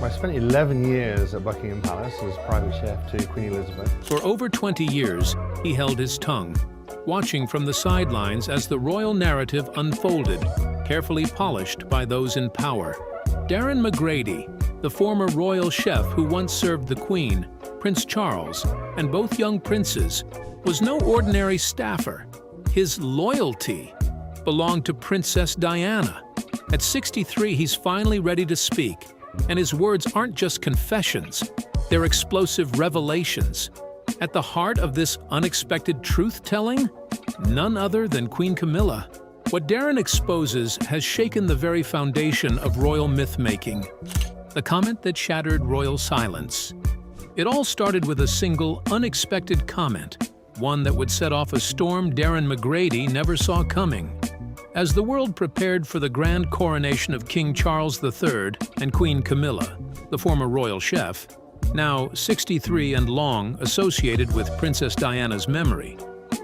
I spent 11 years at Buckingham Palace as private chef to Queen Elizabeth. For over 20 years, he held his tongue, watching from the sidelines as the royal narrative unfolded, carefully polished by those in power. Darren McGrady, the former royal chef who once served the Queen, Prince Charles, and both young princes, was no ordinary staffer. His loyalty belonged to Princess Diana. At 63, he's finally ready to speak, and his words aren't just confessions, they're explosive revelations. At the heart of this unexpected truth-telling, none other than Queen Camilla. What Darren exposes has shaken the very foundation of royal myth-making. The comment that shattered royal silence. It all started with a single, unexpected comment, one that would set off a storm Darren McGrady never saw coming. As the world prepared for the grand coronation of King Charles III and Queen Camilla, the former royal chef, now 63 and long associated with Princess Diana's memory,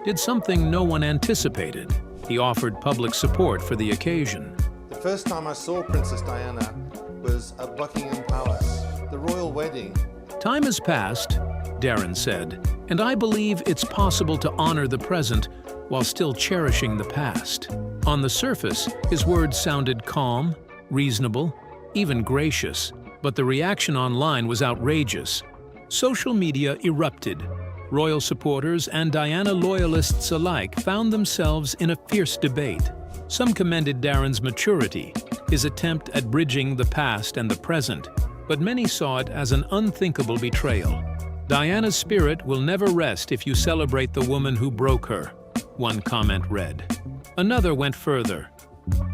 did something no one anticipated. He offered public support for the occasion. The first time I saw Princess Diana was at Buckingham Palace, the royal wedding. Time has passed, Darren said, and I believe it's possible to honor the present while still cherishing the past. On the surface, his words sounded calm, reasonable, even gracious, but the reaction online was outrageous. Social media erupted. Royal supporters and Diana loyalists alike found themselves in a fierce debate. Some commended Darren's maturity, his attempt at bridging the past and the present, but many saw it as an unthinkable betrayal. Diana's spirit will never rest if you celebrate the woman who broke her, one comment read. Another went further.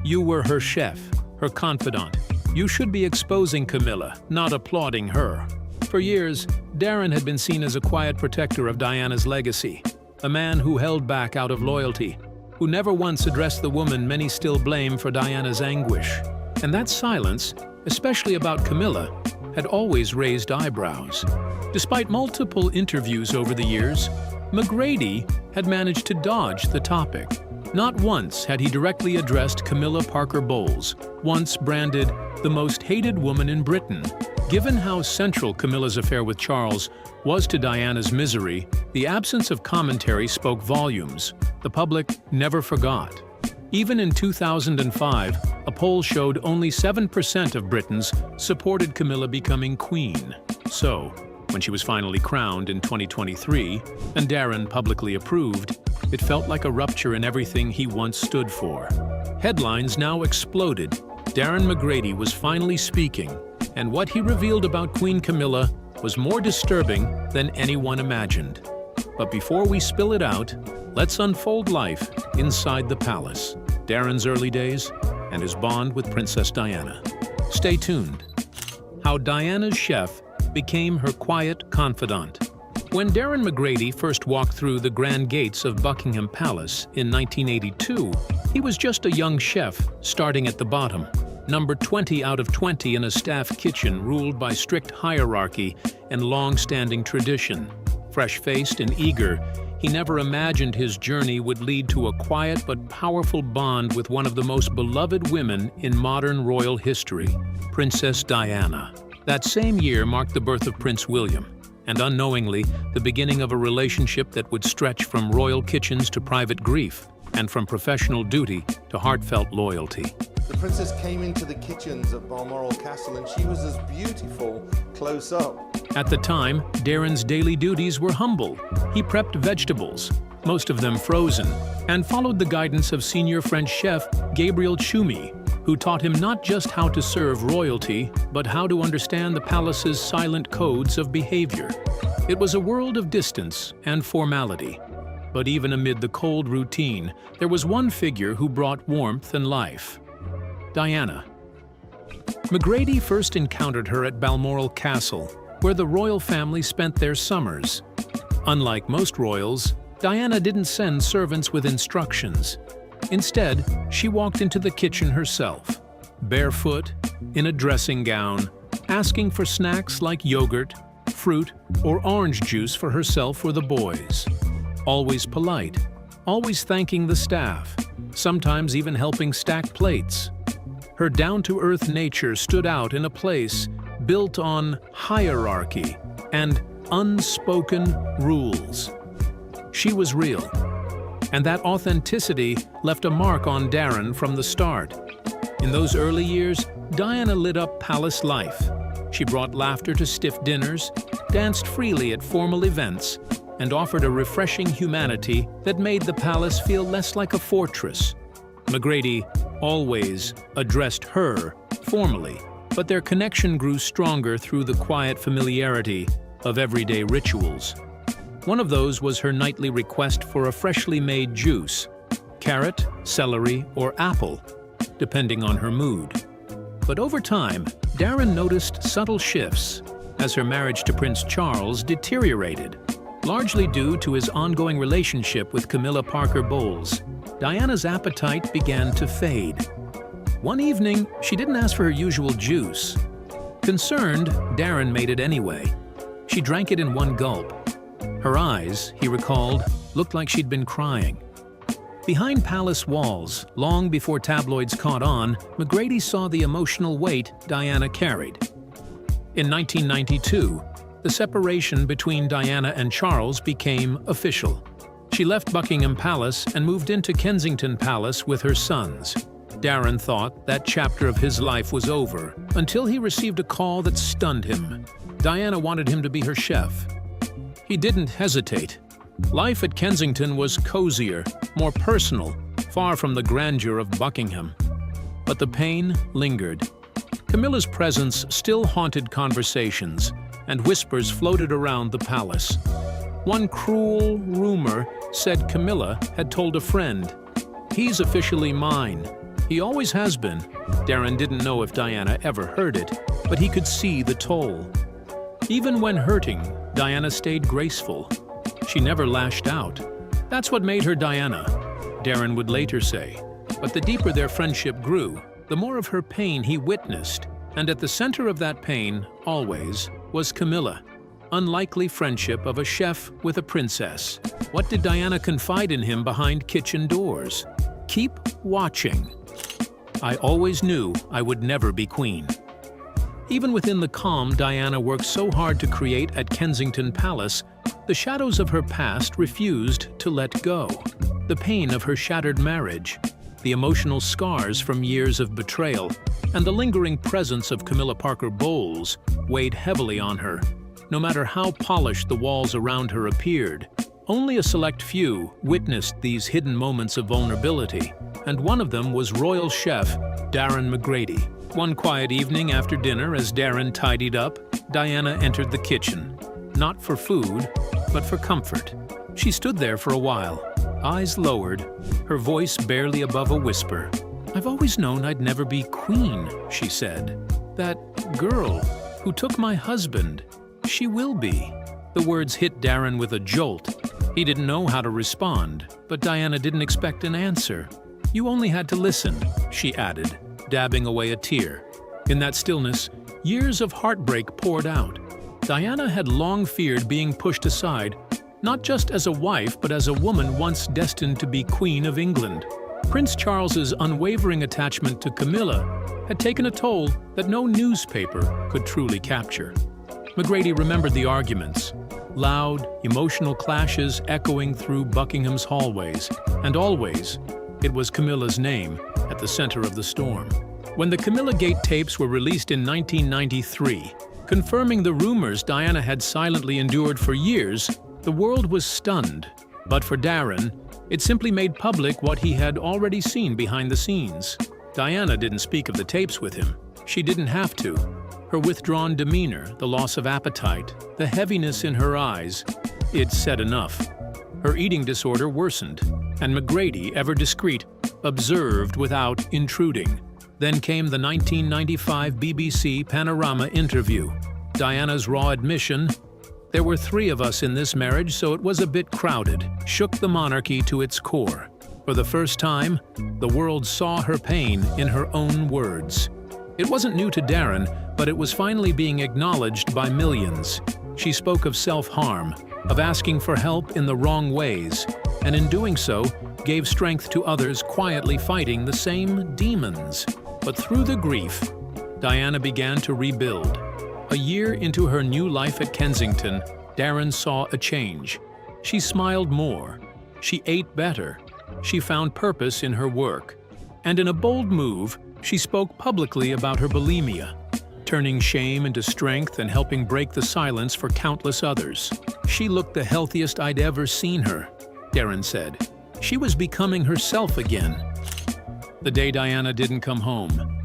You were her chef, her confidant. You should be exposing Camilla, not applauding her. For years, Darren had been seen as a quiet protector of Diana's legacy, a man who held back out of loyalty, who never once addressed the woman many still blame for Diana's anguish. And that silence, especially about Camilla, had always raised eyebrows. Despite multiple interviews over the years, McGrady had managed to dodge the topic. Not once had he directly addressed Camilla Parker Bowles, once branded the most hated woman in Britain. Given how central Camilla's affair with Charles was to Diana's misery, the absence of commentary spoke volumes. The public never forgot. Even in 2005, a poll showed only 7% of Britons supported Camilla becoming queen. So, when she was finally crowned in 2023, and Darren publicly approved, it felt like a rupture in everything he once stood for. Headlines now exploded. Darren McGrady was finally speaking, and what he revealed about Queen Camilla was more disturbing than anyone imagined. But before we spill it out, let's unfold life inside the palace, Darren's early days, and his bond with Princess Diana. Stay tuned. How Diana's chef became her quiet confidant. When Darren McGrady first walked through the grand gates of Buckingham Palace in 1982, he was just a young chef starting at the bottom, number 20 out of 20 in a staff kitchen ruled by strict hierarchy and long-standing tradition. Fresh-faced and eager, he never imagined his journey would lead to a quiet but powerful bond with one of the most beloved women in modern royal history, Princess Diana. That same year marked the birth of Prince William, and unknowingly, the beginning of a relationship that would stretch from royal kitchens to private grief, and from professional duty to heartfelt loyalty. The princess came into the kitchens of Balmoral Castle and she was as beautiful close up. At the time, Darren's daily duties were humble. He prepped vegetables, most of them frozen, and followed the guidance of senior French chef Gabriel Choumi, who taught him not just how to serve royalty, but how to understand the palace's silent codes of behavior. It was a world of distance and formality. But even amid the cold routine, there was one figure who brought warmth and life: Diana. McGrady first encountered her at Balmoral Castle, where the royal family spent their summers. Unlike most royals, Diana didn't send servants with instructions. Instead, she walked into the kitchen herself, barefoot, in a dressing gown, asking for snacks like yogurt, fruit, or orange juice for herself or the boys. Always polite, always thanking the staff, sometimes even helping stack plates. Her down-to-earth nature stood out in a place built on hierarchy and unspoken rules. She was real, and that authenticity left a mark on Darren from the start. In those early years, Diana lit up palace life. She brought laughter to stiff dinners, danced freely at formal events, and offered a refreshing humanity that made the palace feel less like a fortress. McGrady always addressed her formally, but their connection grew stronger through the quiet familiarity of everyday rituals. One of those was her nightly request for a freshly made juice, carrot, celery, or apple, depending on her mood. But over time, Darren noticed subtle shifts as her marriage to Prince Charles deteriorated, largely due to his ongoing relationship with Camilla Parker Bowles. Diana's appetite began to fade. One evening, she didn't ask for her usual juice. Concerned, Darren made it anyway. She drank it in one gulp. Her eyes, he recalled, looked like she'd been crying. Behind palace walls, long before tabloids caught on, McGrady saw the emotional weight Diana carried. In 1992, the separation between Diana and Charles became official. She left Buckingham Palace and moved into Kensington Palace with her sons. Darren thought that chapter of his life was over until he received a call that stunned him. Diana wanted him to be her chef. He didn't hesitate. Life at Kensington was cozier, more personal, far from the grandeur of Buckingham. But the pain lingered. Camilla's presence still haunted conversations, and whispers floated around the palace. One cruel rumor said Camilla had told a friend, "He's officially mine. He always has been." Darren didn't know if Diana ever heard it, but he could see the toll. Even when hurting, Diana stayed graceful. She never lashed out. That's what made her Diana, Darren would later say. But the deeper their friendship grew, the more of her pain he witnessed. And at the center of that pain, always, was Camilla. Unlikely friendship of a chef with a princess. What did Diana confide in him behind kitchen doors? "Keep watching. I always knew I would never be queen." Even within the calm Diana worked so hard to create at Kensington Palace, the shadows of her past refused to let go. The pain of her shattered marriage, the emotional scars from years of betrayal, and the lingering presence of Camilla Parker Bowles weighed heavily on her. No matter how polished the walls around her appeared, only a select few witnessed these hidden moments of vulnerability, and one of them was royal chef Darren McGrady. One quiet evening after dinner, as Darren tidied up, Diana entered the kitchen. Not for food, but for comfort. She stood there for a while, eyes lowered, her voice barely above a whisper. "I've always known I'd never be queen," she said. "That girl who took my husband, she will be." The words hit Darren with a jolt. He didn't know how to respond, but Diana didn't expect an answer. "You only had to listen," she added, dabbing away a tear. In that stillness, years of heartbreak poured out. Diana had long feared being pushed aside, not just as a wife, but as a woman once destined to be Queen of England. Prince Charles's unwavering attachment to Camilla had taken a toll that no newspaper could truly capture. McGrady remembered the arguments, loud, emotional clashes echoing through Buckingham's hallways, and always, it was Camilla's name at the center of the storm. When the Camilla Gate tapes were released in 1993, confirming the rumors Diana had silently endured for years, the world was stunned. But for Darren, it simply made public what he had already seen behind the scenes. Diana didn't speak of the tapes with him. She didn't have to. Her withdrawn demeanor, the loss of appetite, the heaviness in her eyes, it said enough. Her eating disorder worsened, and McGrady, ever discreet, observed without intruding. Then came the 1995 BBC Panorama interview. Diana's raw admission, "There were 3 of us in this marriage, so it was a bit crowded," shook the monarchy to its core. For the first time, the world saw her pain in her own words. It wasn't new to Darren, but it was finally being acknowledged by millions. She spoke of self-harm, of asking for help in the wrong ways, and in doing so, gave strength to others quietly fighting the same demons. But through the grief, Diana began to rebuild. A year into her new life at Kensington, Darren saw a change. She smiled more. She ate better. She found purpose in her work. And in a bold move, she spoke publicly about her bulimia, turning shame into strength and helping break the silence for countless others. She looked the healthiest I'd ever seen her, Darren said. She was becoming herself again. The day Diana didn't come home.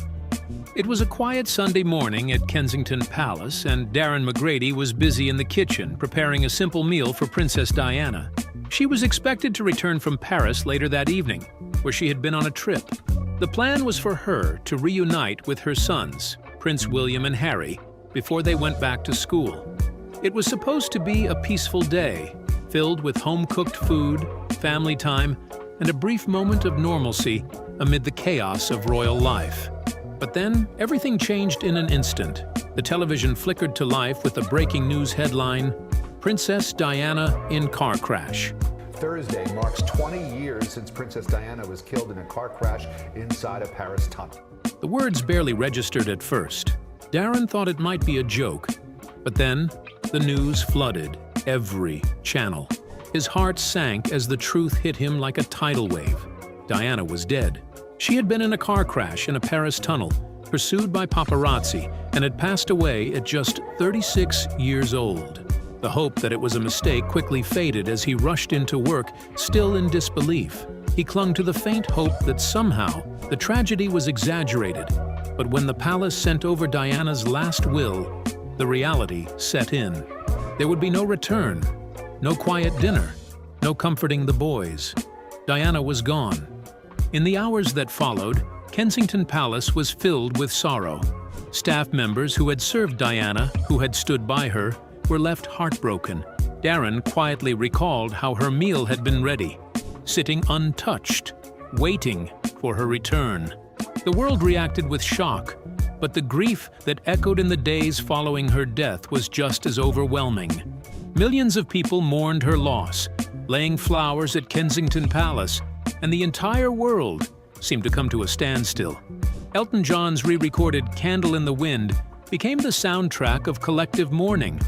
It was a quiet Sunday morning at Kensington Palace, and Darren McGrady was busy in the kitchen preparing a simple meal for Princess Diana. She was expected to return from Paris later that evening, where she had been on a trip. The plan was for her to reunite with her sons, Prince William and Harry, before they went back to school. It was supposed to be a peaceful day, filled with home-cooked food, family time, and a brief moment of normalcy amid the chaos of royal life. But then, everything changed in an instant. The television flickered to life with a breaking news headline, "Princess Diana in car crash." Thursday marks 20 years since Princess Diana was killed in a car crash inside a Paris tunnel. The words barely registered at first. Darren thought it might be a joke. But then, the news flooded every channel. His heart sank as the truth hit him like a tidal wave. Diana was dead. She had been in a car crash in a Paris tunnel, pursued by paparazzi, and had passed away at just 36 years old. The hope that it was a mistake quickly faded as he rushed into work, still in disbelief. He clung to the faint hope that somehow the tragedy was exaggerated. But when the palace sent over Diana's last will, the reality set in. There would be no return, no quiet dinner, no comforting the boys. Diana was gone. In the hours that followed, Kensington Palace was filled with sorrow. Staff members who had served Diana, who had stood by her, were left heartbroken. Darren quietly recalled how her meal had been ready, sitting untouched, waiting for her return. The world reacted with shock, but the grief that echoed in the days following her death was just as overwhelming. Millions of people mourned her loss, laying flowers at Kensington Palace, and the entire world seemed to come to a standstill. Elton John's re-recorded "Candle in the Wind" became the soundtrack of collective mourning.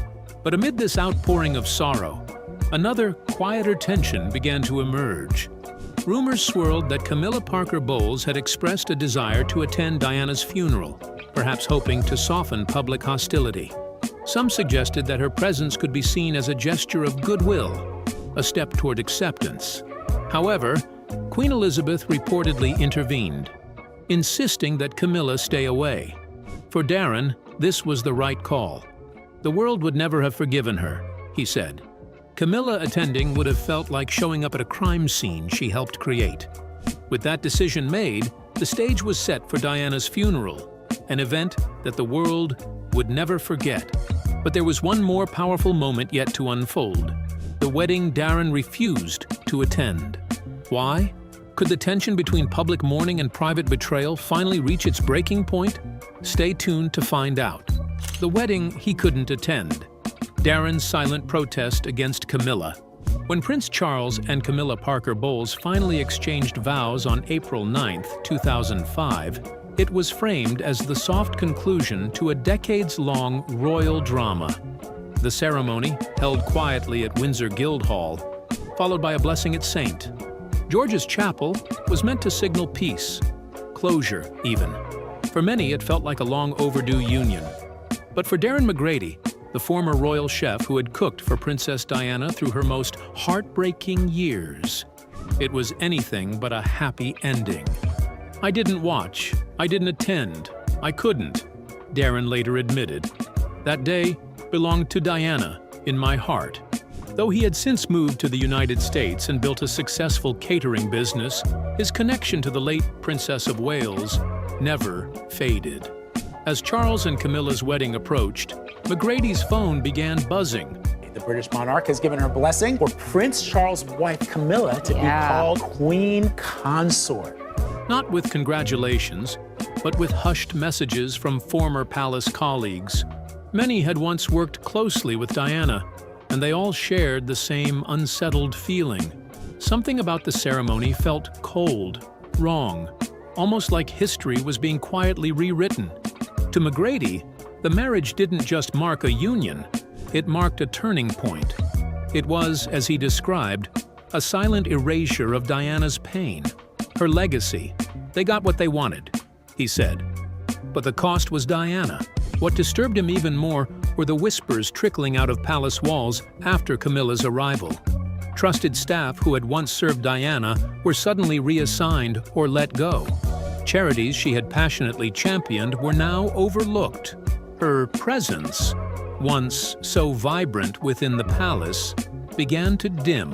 But amid this outpouring of sorrow, another, quieter tension began to emerge. Rumors swirled that Camilla Parker Bowles had expressed a desire to attend Diana's funeral, perhaps hoping to soften public hostility. Some suggested that her presence could be seen as a gesture of goodwill, a step toward acceptance. However, Queen Elizabeth reportedly intervened, insisting that Camilla stay away. For Darren, this was the right call. The world would never have forgiven her, he said. Camilla attending would have felt like showing up at a crime scene she helped create. With that decision made, the stage was set for Diana's funeral, an event that the world would never forget. But there was one more powerful moment yet to unfold. The wedding Darren refused to attend. Why? Could the tension between public mourning and private betrayal finally reach its breaking point? Stay tuned to find out. The wedding he couldn't attend. Darren's silent protest against Camilla. When Prince Charles and Camilla Parker Bowles finally exchanged vows on April 9, 2005, it was framed as the soft conclusion to a decades-long royal drama. The ceremony, held quietly at Windsor Guildhall, followed by a blessing at St. George's Chapel, was meant to signal peace, closure even. For many, it felt like a long overdue union. But for Darren McGrady, the former royal chef who had cooked for Princess Diana through her most heartbreaking years, it was anything but a happy ending. "I didn't watch, I didn't attend, I couldn't," Darren later admitted. That day belonged to Diana in my heart. Though he had since moved to the United States and built a successful catering business, his connection to the late Princess of Wales never faded. As Charles and Camilla's wedding approached, McGrady's phone began buzzing. The British monarch has given her blessing for Prince Charles' wife Camilla to be called Queen Consort. Not with congratulations, but with hushed messages from former palace colleagues. Many had once worked closely with Diana, and they all shared the same unsettled feeling. Something about the ceremony felt cold, wrong, almost like history was being quietly rewritten. To McGrady, The marriage didn't just mark a union, it marked a turning point. It was, as he described, a silent erasure of Diana's pain, her legacy. They got what they wanted, he said. But the cost was Diana. What disturbed him even more were the whispers trickling out of palace walls after Camilla's arrival. Trusted staff who had once served Diana were suddenly reassigned or let go. Charities she had passionately championed were now overlooked. Her presence, once so vibrant within the palace, began to dim,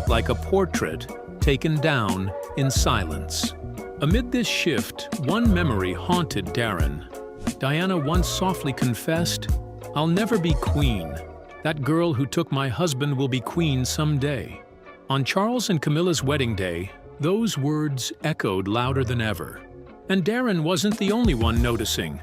like a portrait taken down in silence. Amid this shift, one memory haunted Darren. Diana once softly confessed, "I'll never be queen. That girl who took my husband will be queen someday." On Charles and Camilla's wedding day, those words echoed louder than ever. And Darren wasn't the only one noticing.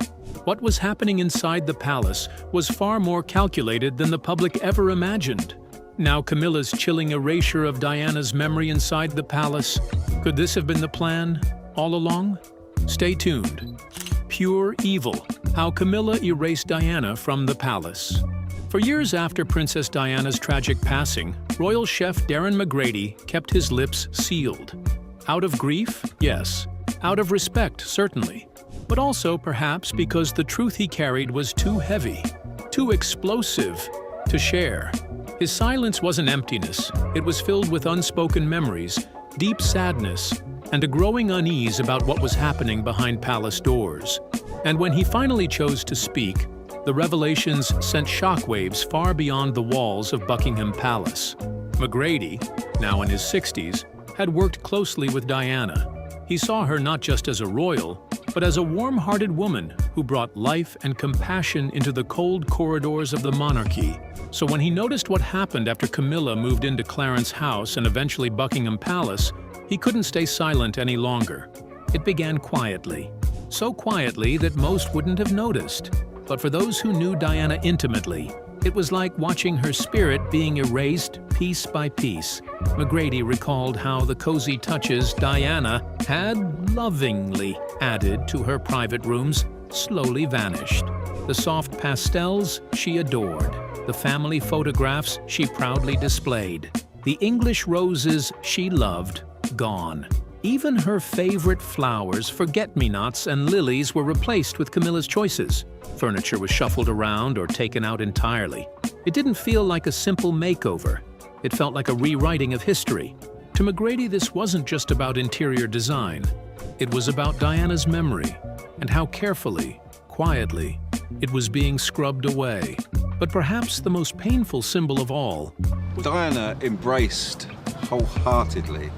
What was happening inside the palace was far more calculated than the public ever imagined. Now Camilla's chilling erasure of Diana's memory inside the palace. Could this have been the plan all along? Stay tuned. Pure evil: how Camilla erased Diana from the palace. For years after Princess Diana's tragic passing, royal chef Darren McGrady kept his lips sealed. Out of grief? Yes. Out of respect, certainly. But also, perhaps, because the truth he carried was too heavy, too explosive to share. His silence wasn't emptiness. It was filled with unspoken memories, deep sadness, and a growing unease about what was happening behind palace doors. And when he finally chose to speak, the revelations sent shockwaves far beyond the walls of Buckingham Palace. McGrady, now in his 60s, had worked closely with Diana. He saw her not just as a royal, but as a warm-hearted woman who brought life and compassion into the cold corridors of the monarchy. So when he noticed what happened after Camilla moved into Clarence House and eventually Buckingham Palace, he couldn't stay silent any longer. It began quietly. So quietly that most wouldn't have noticed. But for those who knew Diana intimately, it was like watching her spirit being erased piece by piece. McGrady recalled how the cozy touches Diana had lovingly added to her private rooms slowly vanished. The soft pastels she adored, the family photographs she proudly displayed, the English roses she loved, gone. Even her favorite flowers, forget-me-nots and lilies, were replaced with Camilla's choices. Furniture was shuffled around or taken out entirely. It didn't feel like a simple makeover. It felt like a rewriting of history. To McGrady, this wasn't just about interior design. It was about Diana's memory and how carefully, quietly, it was being scrubbed away. But perhaps the most painful symbol of all, Diana embraced wholeheartedly,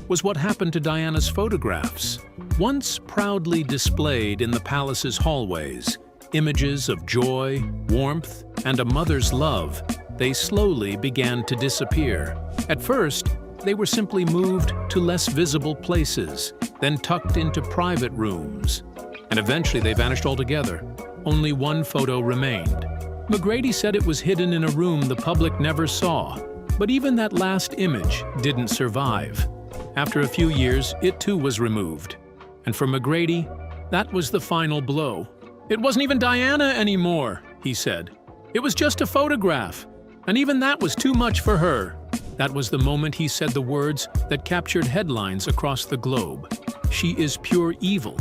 was what happened to Diana's photographs. Once proudly displayed in the palace's hallways, images of joy, warmth, and a mother's love, they slowly began to disappear. At first, they were simply moved to less visible places, then tucked into private rooms. And eventually they vanished altogether. Only one photo remained. McGrady said it was hidden in a room the public never saw. But even that last image didn't survive. After a few years, it too was removed. And for McGrady, that was the final blow. "It wasn't even Diana anymore," he said. "It was just a photograph. And even that was too much for her." That was the moment he said the words that captured headlines across the globe. "She is pure evil."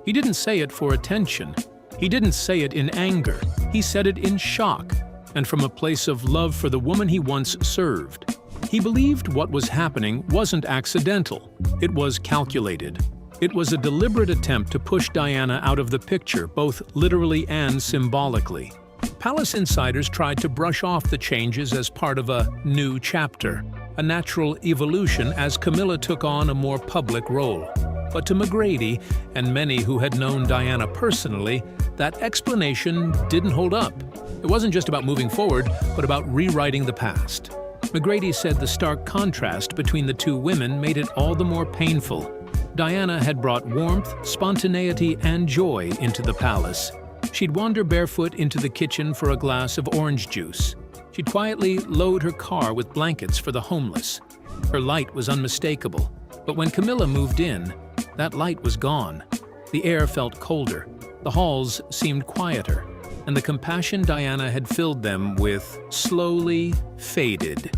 He didn't say it for attention. He didn't say it in anger. He said it in shock, and from a place of love for the woman he once served. He believed what was happening wasn't accidental. It was calculated. It was a deliberate attempt to push Diana out of the picture, both literally and symbolically. Palace insiders tried to brush off the changes as part of a new chapter, a natural evolution as Camilla took on a more public role. But to McGrady, and many who had known Diana personally, that explanation didn't hold up. It wasn't just about moving forward, but about rewriting the past. McGrady said the stark contrast between the two women made it all the more painful. Diana had brought warmth, spontaneity, and joy into the palace. She'd wander barefoot into the kitchen for a glass of orange juice. She'd quietly load her car with blankets for the homeless. Her light was unmistakable. But when Camilla moved in, that light was gone. The air felt colder. The halls seemed quieter, and the compassion Diana had filled them with slowly faded.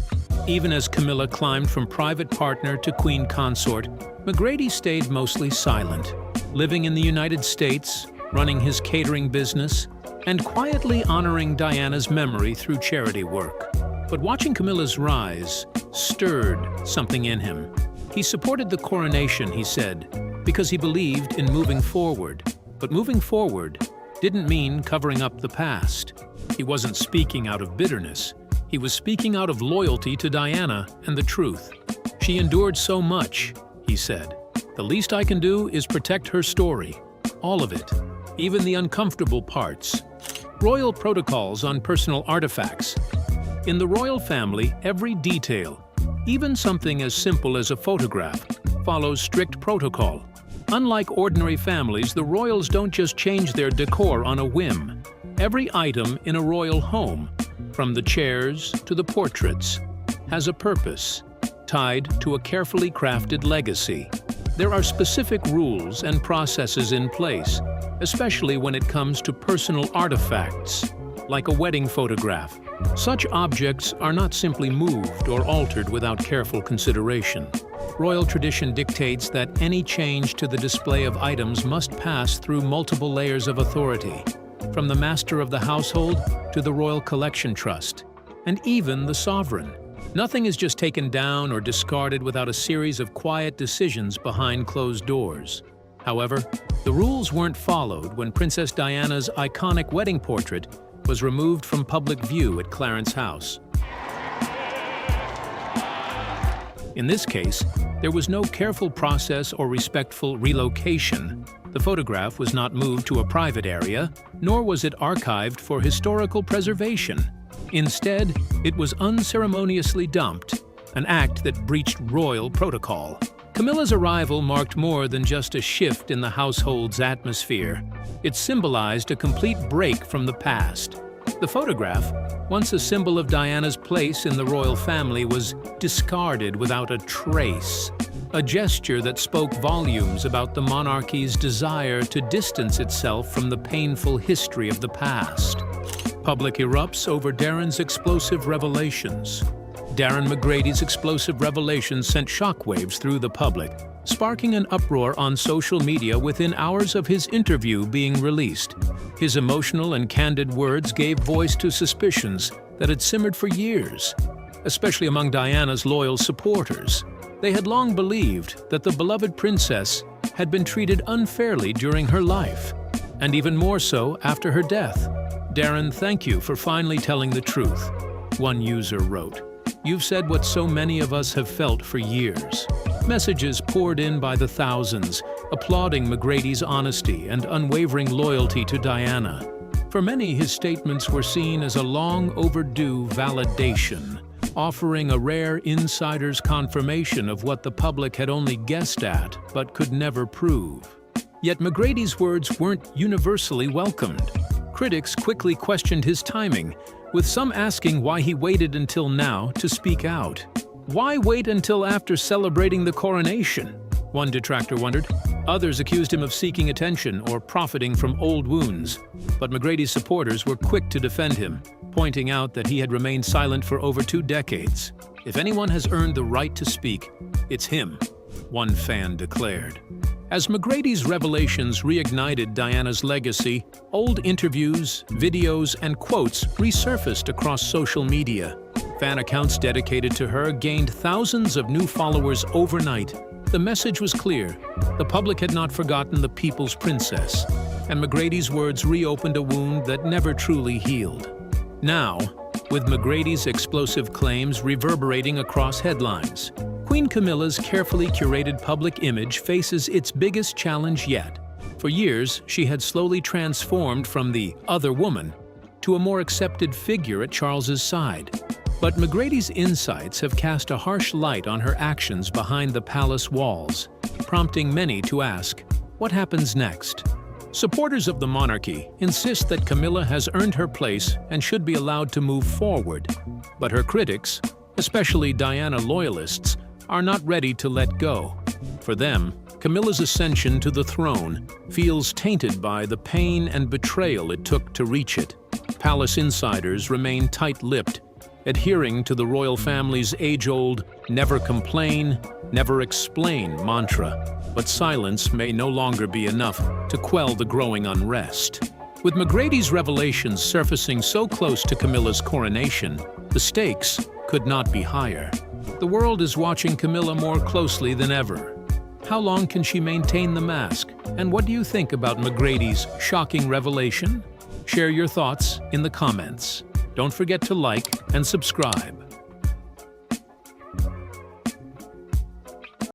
Even as Camilla climbed from private partner to Queen Consort, McGrady stayed mostly silent, living in the United States, running his catering business, and quietly honoring Diana's memory through charity work. But watching Camilla's rise stirred something in him. He supported the coronation, he said, because he believed in moving forward. But moving forward didn't mean covering up the past. He wasn't speaking out of bitterness. He was speaking out of loyalty to Diana and the truth. She endured so much, he said. The least I can do is protect her story. All of it, even the uncomfortable parts. Royal protocols on personal artifacts. In the royal family, every detail, even something as simple as a photograph, follows strict protocol. Unlike ordinary families, the royals don't just change their decor on a whim. Every item in a royal home, from the chairs to the portraits, has a purpose, tied to a carefully crafted legacy. There are specific rules and processes in place, especially when it comes to personal artifacts, like a wedding photograph. Such objects are not simply moved or altered without careful consideration. Royal tradition dictates that any change to the display of items must pass through multiple layers of authority, from the master of the household to the Royal Collection Trust, and even the sovereign. Nothing is just taken down or discarded without a series of quiet decisions behind closed doors. However, the rules weren't followed when Princess Diana's iconic wedding portrait was removed from public view at Clarence House. In this case, there was no careful process or respectful relocation. The photograph was not moved to a private area, nor was it archived for historical preservation. Instead, it was unceremoniously dumped, an act that breached royal protocol. Camilla's arrival marked more than just a shift in the household's atmosphere. It symbolized a complete break from the past. The photograph, once a symbol of Diana's place in the royal family, was discarded without a trace. A gesture that spoke volumes about the monarchy's desire to distance itself from the painful history of the past. Public erupts over Darren's explosive revelations. Darren McGrady's explosive revelations sent shockwaves through the public, sparking an uproar on social media within hours of his interview being released. His emotional and candid words gave voice to suspicions that had simmered for years, especially among Diana's loyal supporters. They had long believed that the beloved princess had been treated unfairly during her life, and even more so after her death. "Darren, thank you for finally telling the truth," one user wrote. "You've said what so many of us have felt for years." Messages poured in by the thousands, applauding McGrady's honesty and unwavering loyalty to Diana. For many, his statements were seen as a long overdue validation, offering a rare insider's confirmation of what the public had only guessed at but could never prove. Yet McGrady's words weren't universally welcomed. Critics quickly questioned his timing, with some asking why he waited until now to speak out. Why wait until after celebrating the coronation? One detractor wondered. Others accused him of seeking attention or profiting from old wounds. But McGrady's supporters were quick to defend him, pointing out that he had remained silent for over 2 decades. "If anyone has earned the right to speak, it's him," one fan declared. As McGrady's revelations reignited Diana's legacy, old interviews, videos, and quotes resurfaced across social media. Fan accounts dedicated to her gained thousands of new followers overnight. The message was clear. The public had not forgotten the people's princess, and McGrady's words reopened a wound that never truly healed. Now, with McGrady's explosive claims reverberating across headlines, Queen Camilla's carefully curated public image faces its biggest challenge yet. For years, she had slowly transformed from the other woman to a more accepted figure at Charles's side. But McGrady's insights have cast a harsh light on her actions behind the palace walls, prompting many to ask, what happens next? Supporters of the monarchy insist that Camilla has earned her place and should be allowed to move forward. But her critics, especially Diana loyalists, are not ready to let go. For them, Camilla's ascension to the throne feels tainted by the pain and betrayal it took to reach it. Palace insiders remain tight-lipped, adhering to the royal family's age-old "never complain, never explain" mantra. But silence may no longer be enough to quell the growing unrest. With McGrady's revelations surfacing so close to Camilla's coronation, the stakes could not be higher. The world is watching Camilla more closely than ever. How long can she maintain the mask? And what do you think about McGrady's shocking revelation? Share your thoughts in the comments. Don't forget to like and subscribe.